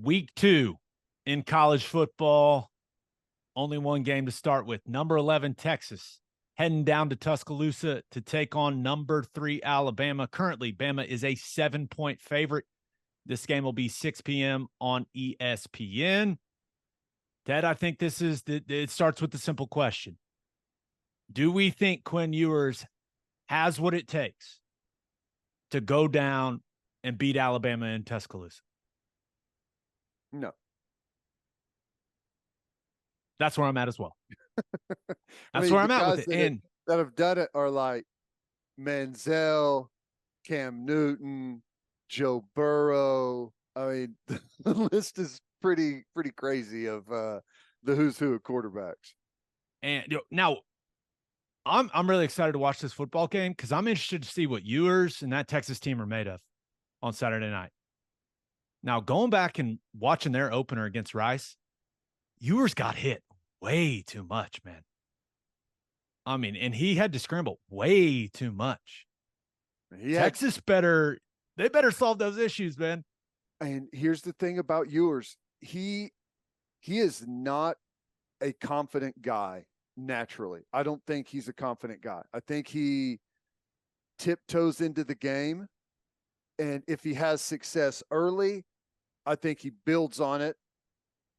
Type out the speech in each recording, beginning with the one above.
Week 2 in college football. Only one game to start with. Number 11, Texas, heading down to Tuscaloosa to take on number 3, Alabama. Currently, Bama is a 7-point favorite. This game will be 6 p.m. on ESPN. Ted, I think it starts with the simple question. Do we think Quinn Ewers has what it takes to go down and beat Alabama in Tuscaloosa? No. That's where I'm at as well. I That's where the I'm at with guys it. And that have done it are like Manziel, Cam Newton, Joe Burrow. I mean, the list is pretty crazy of the who's who of quarterbacks. now I'm really excited to watch this football game because I'm interested to see what Ewers and that Texas team are made of on Saturday night. Now, going back and watching their opener against Rice, Ewers got hit way too much, man. I mean, and he had to scramble way too much. Texas better solve those issues, man. And here's the thing about Ewers. He is not a confident guy naturally. I don't think he's a confident guy. I think he tiptoes into the game. And if he has success early, I think he builds on it.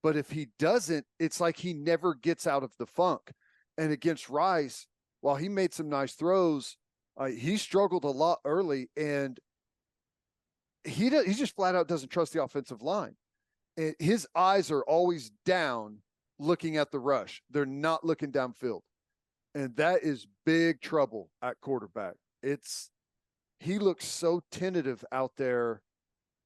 But if he doesn't, it's like he never gets out of the funk. And against Rice, while he made some nice throws, he struggled a lot early, and he just flat out doesn't trust the offensive line. And his eyes are always down looking at the rush. They're not looking downfield. And that is big trouble at quarterback. He looks so tentative out there.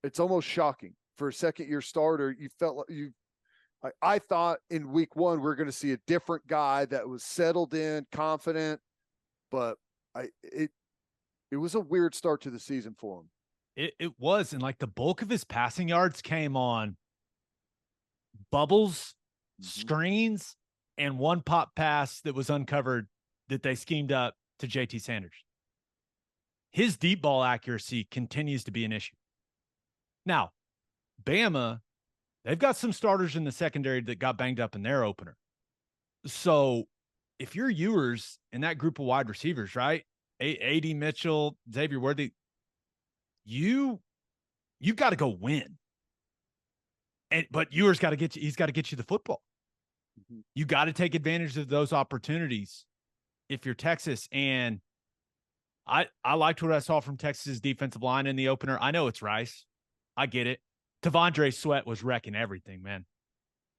It's almost shocking. For a second-year starter, you felt like I thought in week 1 we were going to see a different guy that was settled in, confident, but it was a weird start to the season for him. It was, and like the bulk of his passing yards came on bubbles, screens, and one pop pass that was uncovered that they schemed up to JT Sanders. His deep ball accuracy continues to be an issue. Now, Bama, they've got some starters in the secondary that got banged up in their opener. So if you're Ewers in that group of wide receivers, right? A.D. Mitchell, Xavier Worthy, you've got to go win. But Ewers he's got to get you the football. Mm-hmm. You got to take advantage of those opportunities if you're Texas. And I liked what I saw from Texas's defensive line in the opener. I know it's Rice. I get it. T'Vondre Sweat was wrecking everything, man.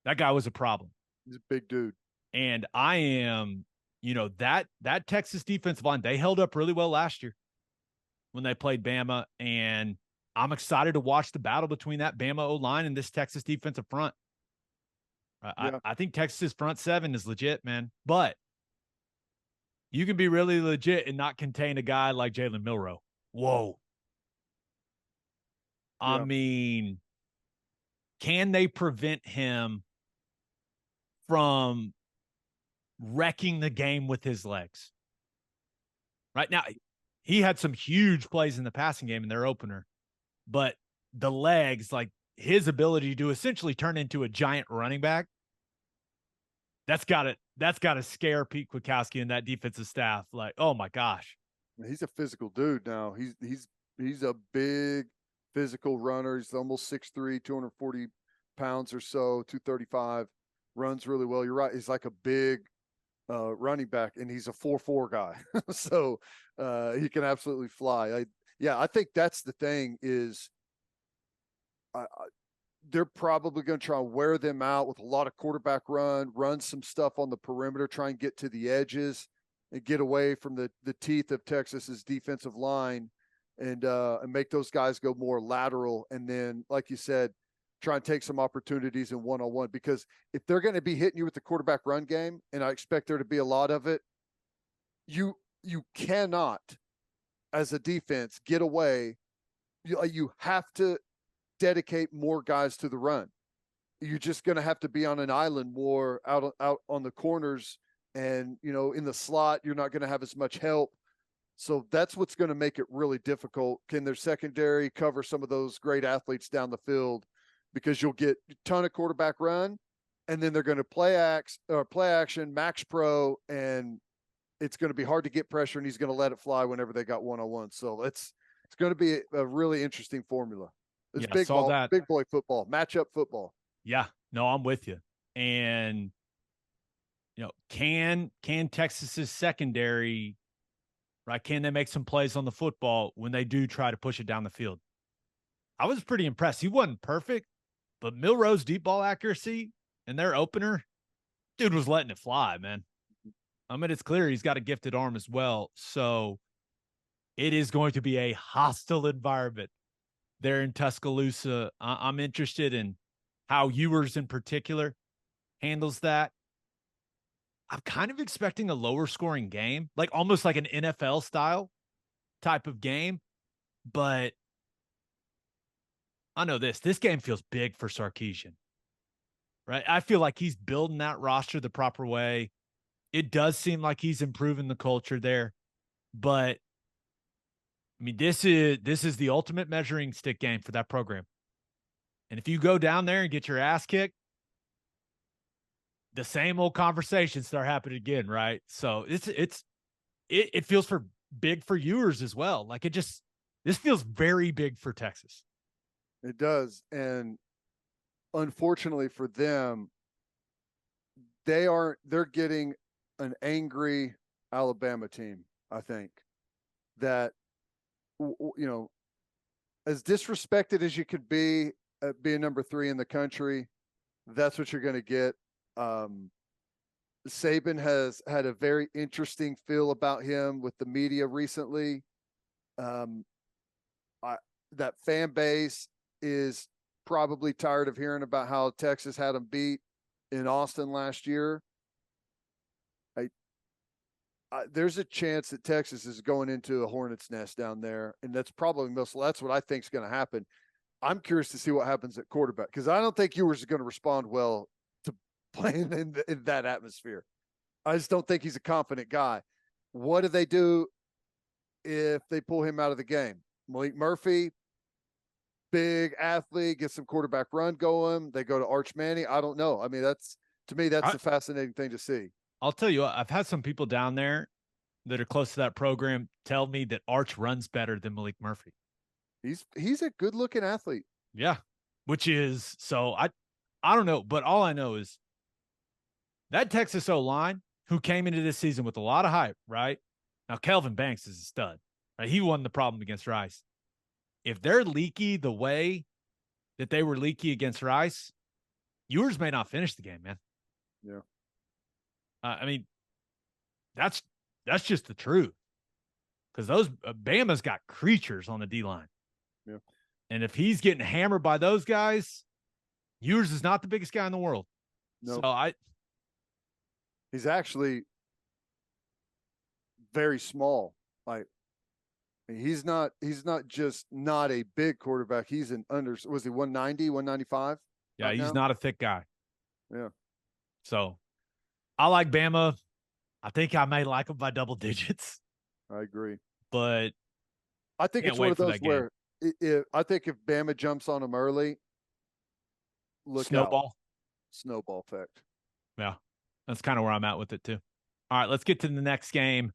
That guy was a problem. He's a big dude. And I am, that Texas defensive line, they held up really well last year when they played Bama. And I'm excited to watch the battle between that Bama O-line and this Texas defensive front. I think Texas' front 7 is legit, man. But you can be really legit and not contain a guy like Jalen Milroe. Whoa. I mean, can they prevent him from wrecking the game with his legs? Right now, he had some huge plays in the passing game in their opener, but the legs, like his ability to essentially turn into a giant running back, that's got to scare Pete Kwiatkowski and that defensive staff. Like, oh my gosh, he's a physical dude now. He's a big physical runner. He's almost 6'3", 240 pounds or so, 235. Runs really well. You're right. He's like a big running back, and he's a 4.4 guy. So he can absolutely fly. I think that's the thing is they're probably going to try and wear them out with a lot of quarterback run some stuff on the perimeter, try and get to the edges and get away from the teeth of Texas's defensive line and make those guys go more lateral. And then, like you said, try and take some opportunities in one-on-one, because if they're going to be hitting you with the quarterback run game, and I expect there to be a lot of it, you cannot, as a defense, get away. You have to dedicate more guys to the run. You're just going to have to be on an island more out on the corners, and in the slot you're not going to have as much help. So that's what's going to make it really difficult. Can their secondary cover some of those great athletes down the field? because you'll get a ton of quarterback run, and then they're going to play action, max pro, and it's going to be hard to get pressure, and he's going to let it fly whenever they got one-on-one. So it's going to be a really interesting formula. It's Yeah, saw that. big boy football, matchup football. Yeah, no, I'm with you. And can Texas's secondary, right? Can they make some plays on the football when they do try to push it down the field? I was pretty impressed. He wasn't perfect, but Milroe's deep ball accuracy and their opener, dude was letting it fly, man. I mean, it's clear he's got a gifted arm as well. So it is going to be a hostile environment there in Tuscaloosa. I'm interested in how Ewers in particular handles that. I'm kind of expecting a lower scoring game, like almost like an NFL style type of game. But I know this game feels big for Sarkisian, right? I feel like he's building that roster the proper way. It does seem like he's improving the culture there, but I mean, this is the ultimate measuring stick game for that program. And if you go down there and get your ass kicked, the same old conversations start happening again, right? So it feels big for Ewers as well. Like this feels very big for Texas. It does. And unfortunately for them, they're getting an angry Alabama team, I think, that, as disrespected as you could be at being number 3 in the country, that's what you're going to get. Saban has had a very interesting feel about him with the media recently. That fan base is probably tired of hearing about how Texas had them beat in Austin last year. There's a chance that Texas is going into a hornet's nest down there, and that's probably that's what I think is going to happen. I'm curious to see what happens at quarterback, because I don't think Ewers is going to respond well to playing in that atmosphere. I just don't think he's a confident guy. What do they do if they pull him out of the game? Malik Murphy, big athlete, get some quarterback run going. They go to Arch Manning. I don't know. I mean, that's a fascinating thing to see. I'll tell you what, I've had some people down there that are close to that program tell me that Arch runs better than Malik Murphy. He's a good looking athlete. Yeah. Which is, so I don't know, but all I know is that Texas O-line, who came into this season with a lot of hype, right? Now, Kelvin Banks is a stud, right? He won the problem against Rice. If they're leaky the way that they were leaky against Rice, Ewers may not finish the game, man. Yeah. I mean, that's just the truth, because those Bama's got creatures on the D-line. Yeah. And if he's getting hammered by those guys, Ewers is not the biggest guy in the world. No. So he's actually very small. Like, he's not just not a big quarterback. He's was he 190, 195? Yeah, right, he's not a thick guy. Yeah. So I like Bama. I think I may like him by double digits. I agree. But I think it's one of those where I think if Bama jumps on him early, look snowball. Out. Snowball effect. Yeah. That's kind of where I'm at with it too. All right, let's get to the next game.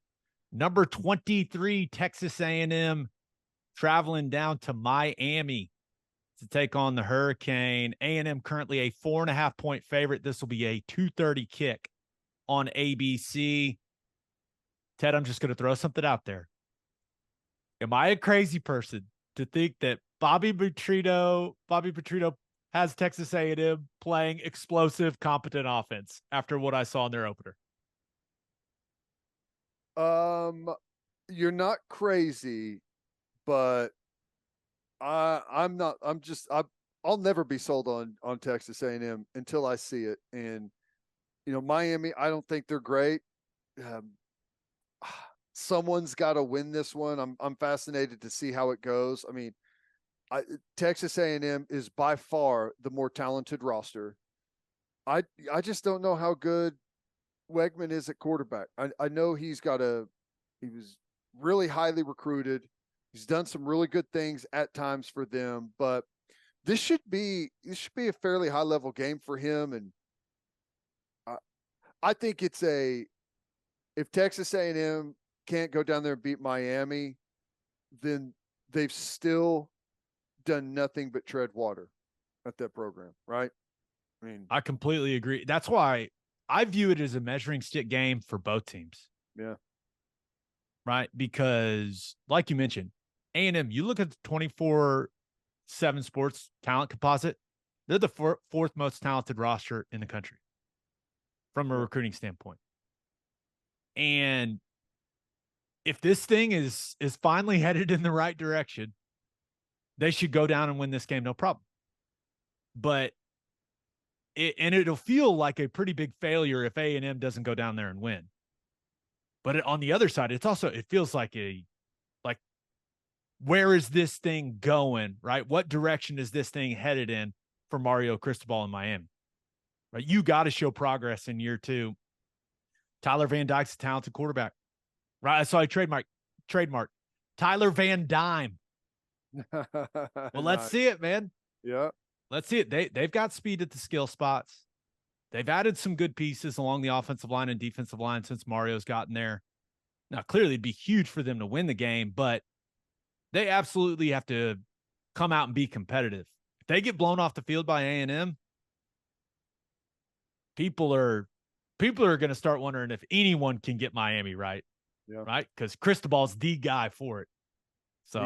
Number 23, Texas A&M traveling down to Miami to take on the Hurricane. A&M currently a 4.5-point favorite. This will be a 2:30 kick on ABC. Ted, I'm just going to throw something out there. Am I a crazy person to think that Bobby Petrino has Texas A&M playing explosive, competent offense after what I saw in their opener? You're not crazy, but I'm not. I'll never be sold on Texas A&M until I see it. And Miami, I don't think they're great. Someone's got to win this one. I'm fascinated to see how it goes. I mean, Texas A&M is by far the more talented roster. I just don't know how good Wegman is at quarterback. I know he was really highly recruited. He's done some really good things at times for them, but this should be a fairly high level game for him. And I think it's if Texas A&M can't go down there and beat Miami, then they've still done nothing but tread water at that program, right? I mean, I completely agree. That's why I view it as a measuring stick game for both teams. yeah. Right? Because like you mentioned, A&M, you look at the 24/7 sports talent composite, they're the fourth most talented roster in the country from a recruiting standpoint. And if this thing is finally headed in the right direction, they should go down and win this game, no problem. But it'll feel like a pretty big failure if A&M doesn't go down there and win. But on the other side, it feels like where is this thing going, right? What direction is this thing headed in for Mario Cristobal in Miami? Right? You got to show progress in year 2. Tyler Van Dyke's a talented quarterback, right? I saw a trademark. Tyler Van Dyme. Well, let's see it, man. Yeah. Let's see it. They've got speed at the skill spots. They've added some good pieces along the offensive line and defensive line since Mario's gotten there. Now, clearly it'd be huge for them to win the game, but they absolutely have to come out and be competitive. If they get blown off the field by A&M, people are going to start wondering if anyone can get Miami right. Yeah. Right? Because Cristobal's the guy for it. So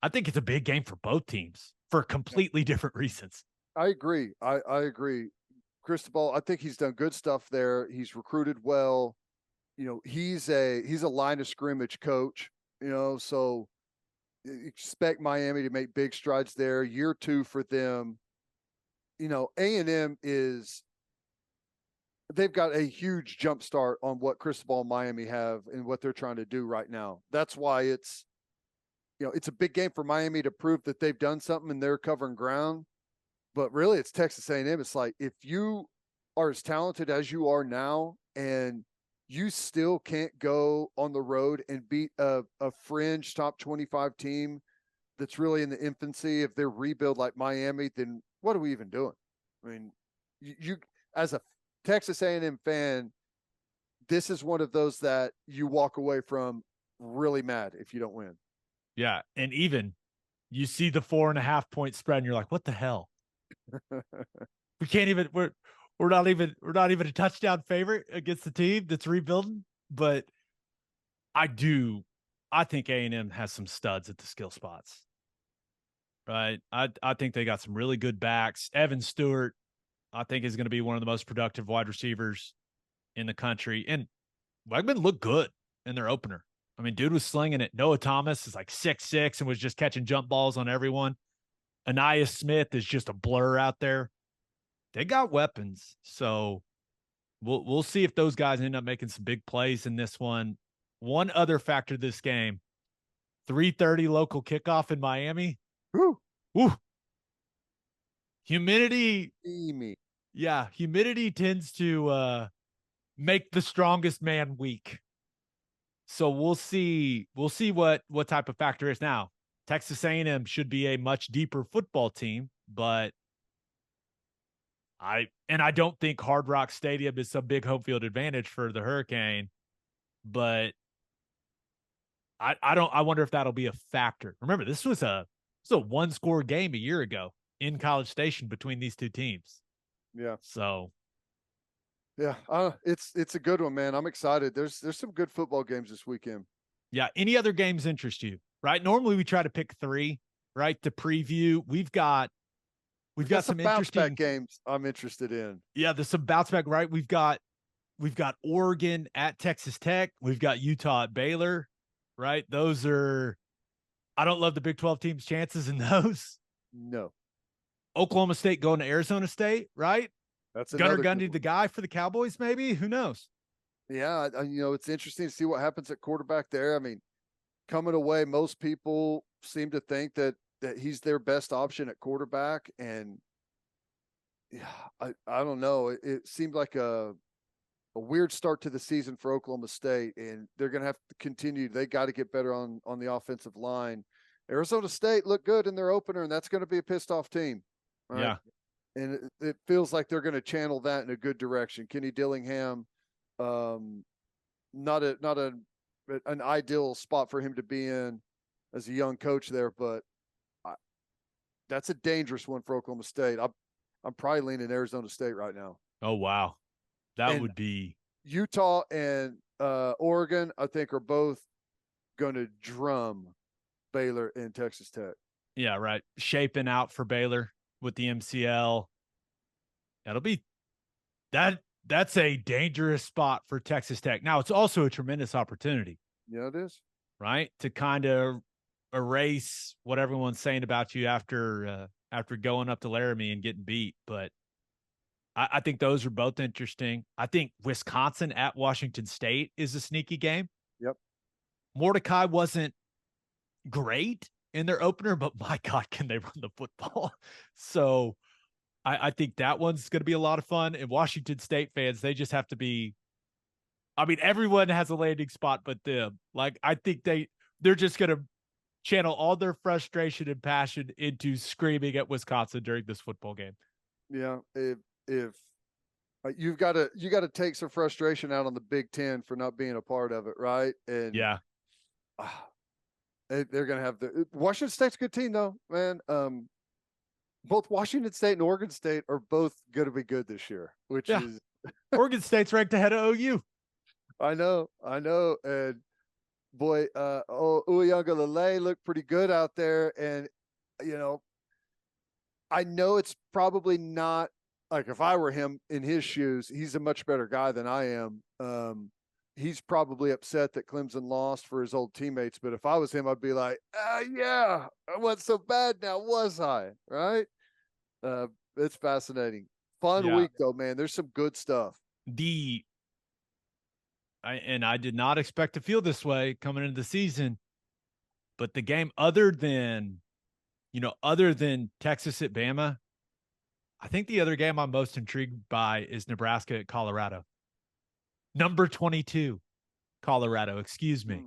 I think it's a big game for both teams for completely different reasons. I agree. I agree. Cristobal, I think he's done good stuff there. He's recruited well. You know, he's a line of scrimmage coach, you know, so expect Miami to make big strides there. Year 2 for them. You know, A&M they've got a huge jump start on what Cristobal and Miami have and what they're trying to do right now. That's why it's a big game for Miami to prove that they've done something and they're covering ground. But really, it's Texas A&M. It's like, if you are as talented as you are now and you still can't go on the road and beat a fringe top 25 team that's really in the infancy of their rebuild like Miami, then what are we even doing? I mean, you as a Texas A&M fan, this is one of those that you walk away from really mad if you don't win. Yeah, and even you see the 4.5 point spread, and you're like, "What the hell? We can't even. We're not even a touchdown favorite against the team that's rebuilding." But I think A&M has some studs at the skill spots. Right, I think they got some really good backs. Evan Stewart, I think, is going to be one of the most productive wide receivers in the country. And Wegman looked good in their opener. I mean, dude was slinging it. Noah Thomas is like 6'6" and was just catching jump balls on everyone. Anaya Smith is just a blur out there. They got weapons. So we'll see if those guys end up making some big plays in this one. One other factor this game, 3:30 local kickoff in Miami. Woo. Woo. Humidity. Steamy. Yeah, humidity tends to make the strongest man weak. So we'll see what type of factor is now. Texas A&M should be a much deeper football team, but I don't think Hard Rock Stadium is some big home field advantage for the Hurricane, but I wonder if that'll be a factor. Remember, this was a 1-score game a year ago in College Station between these two teams. Yeah. So yeah, it's a good one, man. I'm excited. There's some good football games this weekend. Yeah. Any other games interest you? Right. Normally we try to pick 3, right, to preview. We've got some interesting games I'm interested in. Yeah, there's some bounce back, right? We've got Oregon at Texas Tech. We've got Utah at Baylor, right? Those are, I don't love the Big 12 team's chances in those. No. Oklahoma State going to Arizona State, right? That's Gunnar Gundy, the guy for the Cowboys, maybe? Who knows? Yeah, it's interesting to see what happens at quarterback there. I mean, coming away, most people seem to think that he's their best option at quarterback, and yeah, I don't know. It seemed like a weird start to the season for Oklahoma State, and they're going to have to continue. They got to get better on the offensive line Arizona State looked good in their opener, and that's going to be a pissed off team. Right? Yeah. And it feels like they're going to channel that in a good direction. Kenny Dillingham, not an ideal spot for him to be in as a young coach there, but that's a dangerous one for Oklahoma State. I'm probably leaning Arizona State right now. Oh, wow. That And would be Utah and Oregon, I think, are both going to drum Baylor and Texas Tech. yeah, right. Shaping out for Baylor with the MCL. That'll be that's a dangerous spot for Texas Tech. Now, it's also a tremendous opportunity. Yeah, it is. Right? To kind of erase what everyone's saying about you after going up to Laramie and getting beat. But I think those are both interesting. I think Wisconsin at Washington State is a sneaky game. Yep. Mordecai wasn't great in their opener, but my God, can they run the football? So I think that one's going to be a lot of fun. And Washington State fans, they just have to be. I mean, everyone has a landing spot but them. Like, I think they're just going to channel all their frustration and passion into screaming at Wisconsin during this football game. Yeah, if you got to take some frustration out on the Big Ten for not being a part of it, right? And yeah, they're going to have the Washington State's a good team though, man. Both Washington State and Oregon State are both going to be good this year, which is Oregon State's ranked ahead of OU. I know, and boy, Uyunglele looked pretty good out there, and I know it's probably not like if I were him in his shoes, he's a much better guy than I am. He's probably upset that Clemson lost for his old teammates, but if I was him, I'd be like, yeah, I wasn't so bad now, was I? Right? It's fascinating. Fun week though, man. There's some good stuff. I did not expect to feel this way coming into the season, but the game other than Texas at Bama, I think the other game I'm most intrigued by is Nebraska at Colorado. Number 22, Colorado, excuse me.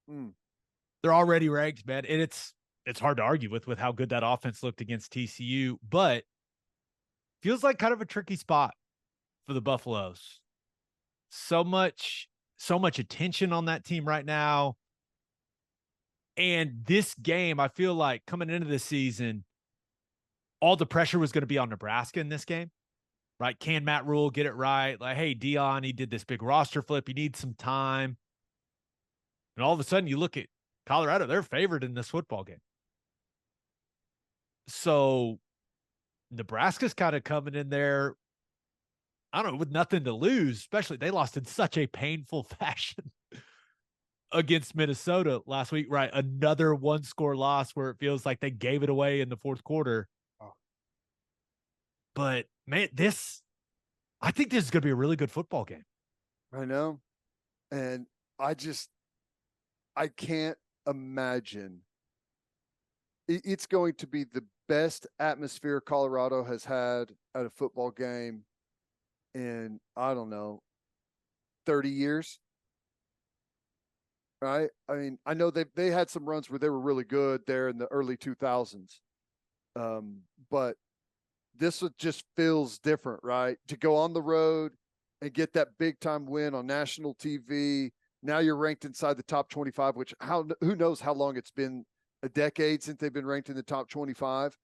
They're already ranked, man. And it's hard to argue with how good that offense looked against TCU, but feels like kind of a tricky spot for the Buffaloes. So much attention on that team right now. And this game, I feel like coming into the season, all the pressure was going to be on Nebraska in this game, right? Can Matt Rule get it right? Like, hey, Dion, he did this big roster flip. He needs some time. And all of a sudden you look at Colorado, they're favored in this football game. So Nebraska's kind of coming in there, I don't know, with nothing to lose, especially they lost in such a painful fashion against Minnesota last week, right? Another one-score loss where it feels like they gave it away in the fourth quarter. Oh. But, man, I think this is going to be a really good football game. I know. And I can't imagine. It's going to be the best atmosphere Colorado has had at a football game in, I don't know, 30 years. Right? I mean, I know they had some runs where they were really good there in the early 2000s. But this just feels different, right? To go on the road and get that big time win on national TV. Now you're ranked inside the top 25, which who knows how long it's been, a decade since they've been ranked in the top 25.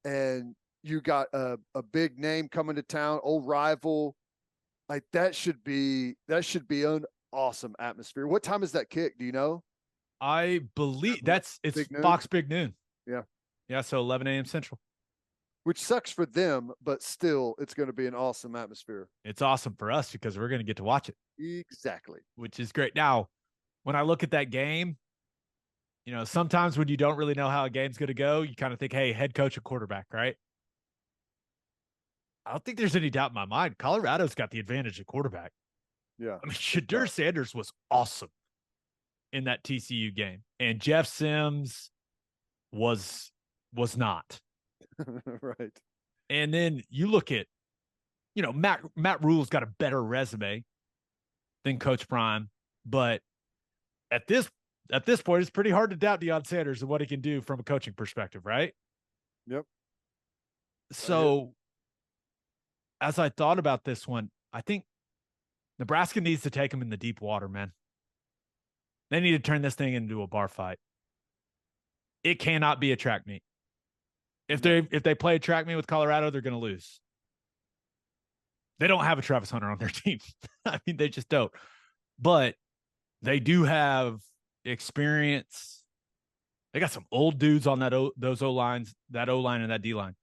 And you got a big name coming to town, old rival. Like that should be an awesome atmosphere. What time is that kick? Do you know? I believe it's Fox Big Noon. Yeah. Yeah. So 11 a.m. Central. Which sucks for them, but still it's going to be an awesome atmosphere. It's awesome for us because we're going to get to watch it. Exactly. Which is great. Now, when I look at that game, sometimes when you don't really know how a game's going to go, you kind of think, hey, head coach and quarterback, right? I don't think there's any doubt in my mind. Colorado's got the advantage at quarterback. Yeah. I mean, Shadur Sanders was awesome in that TCU game. And Jeff Sims was not. Right. And then you look at, Matt Rule's got a better resume than Coach Prime. But at this at this point, it's pretty hard to doubt Deion Sanders and what he can do from a coaching perspective, right? Yep. So as I thought about this one, I think Nebraska needs to take him in the deep water, man. They need to turn this thing into a bar fight. It cannot be a track meet. If they play a track meet with Colorado, they're going to lose. They don't have a Travis Hunter on their team. I mean, they just don't. But they do have experience. They got some old dudes on those O-lines, that O-line and that D-line.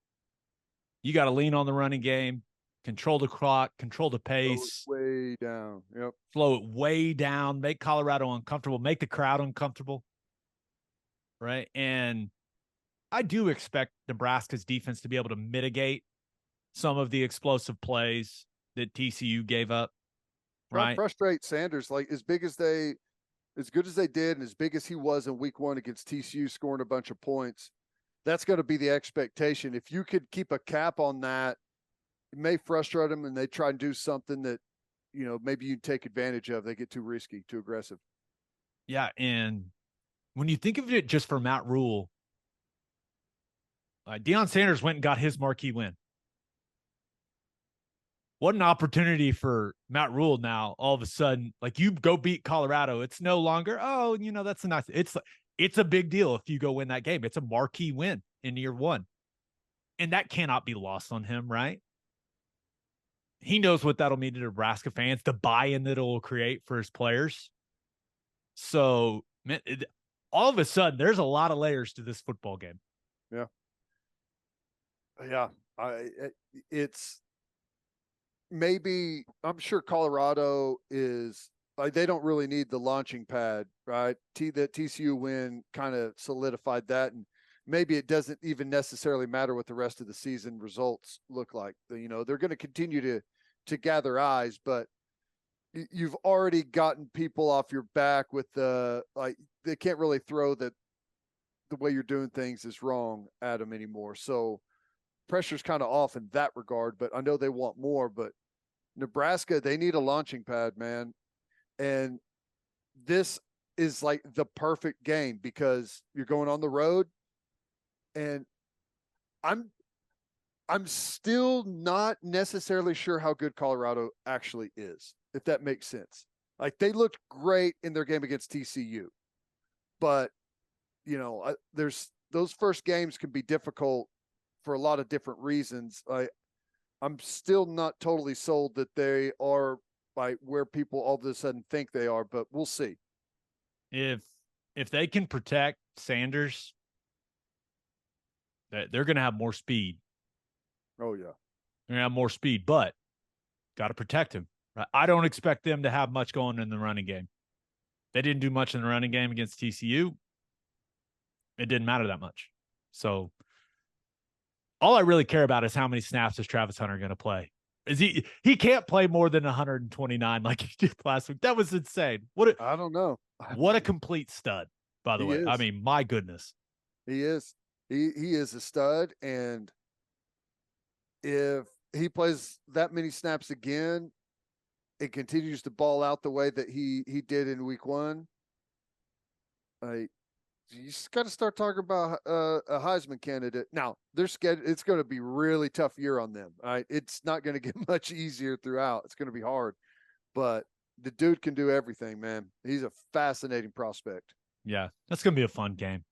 You got to lean on the running game, control the clock, control the pace. Slow it way down. Yep. Slow it way down, make Colorado uncomfortable, make the crowd uncomfortable. Right. And I do expect Nebraska's defense to be able to mitigate some of the explosive plays that TCU gave up. Right. Frustrate Sanders, like as good as they did and as big as he was in week 1 against TCU, scoring a bunch of points. That's going to be the expectation. If you could keep a cap on that, it may frustrate them and they try and do something that, maybe you take advantage of. They get too risky, too aggressive. Yeah. And when you think of it just for Matt Rule, Deion Sanders went and got his marquee win. What an opportunity for Matt Rule now. All of a sudden, like you go beat Colorado. It's no longer, that's a nice, it's a big deal if you go win that game. It's a marquee win in year 1. And that cannot be lost on him, right? He knows what that'll mean to Nebraska fans, the buy-in that it'll create for his players. So, man, all of a sudden, there's a lot of layers to this football game. Yeah. Yeah. It's maybe, I'm sure Colorado is like, they don't really need the launching pad, right? That TCU win kind of solidified that. And maybe it doesn't even necessarily matter what the rest of the season results look like. They're going to continue to gather eyes, but you've already gotten people off your back with they can't really throw the way you're doing things is wrong at them anymore. So pressure's kind of off in that regard, but I know they want more. But Nebraska, they need a launching pad, man. And this is like the perfect game because you're going on the road. And I'm still not necessarily sure how good Colorado actually is, if that makes sense. Like they looked great in their game against TCU, but there's those first games can be difficult for a lot of different reasons. I'm still not totally sold that they are like where people all of a sudden think they are, but we'll see. If they can protect Sanders, they're going to have more speed. Oh, yeah. They're going to have more speed, but got to protect him. Right? I don't expect them to have much going in the running game. They didn't do much in the running game against TCU. It didn't matter that much. So all I really care about is how many snaps is Travis Hunter going to play. Is he can't play more than 129 like he did last week. That was insane. I don't know. What a complete stud, by the way. Is. I mean, my goodness. He is. He is a stud, and if he plays that many snaps again and continues to ball out the way that he did in week 1, you just got to start talking about a Heisman candidate. Now, it's going to be really tough year on them. Right? It's not going to get much easier throughout. It's going to be hard, but the dude can do everything, man. He's a fascinating prospect. Yeah, that's going to be a fun game.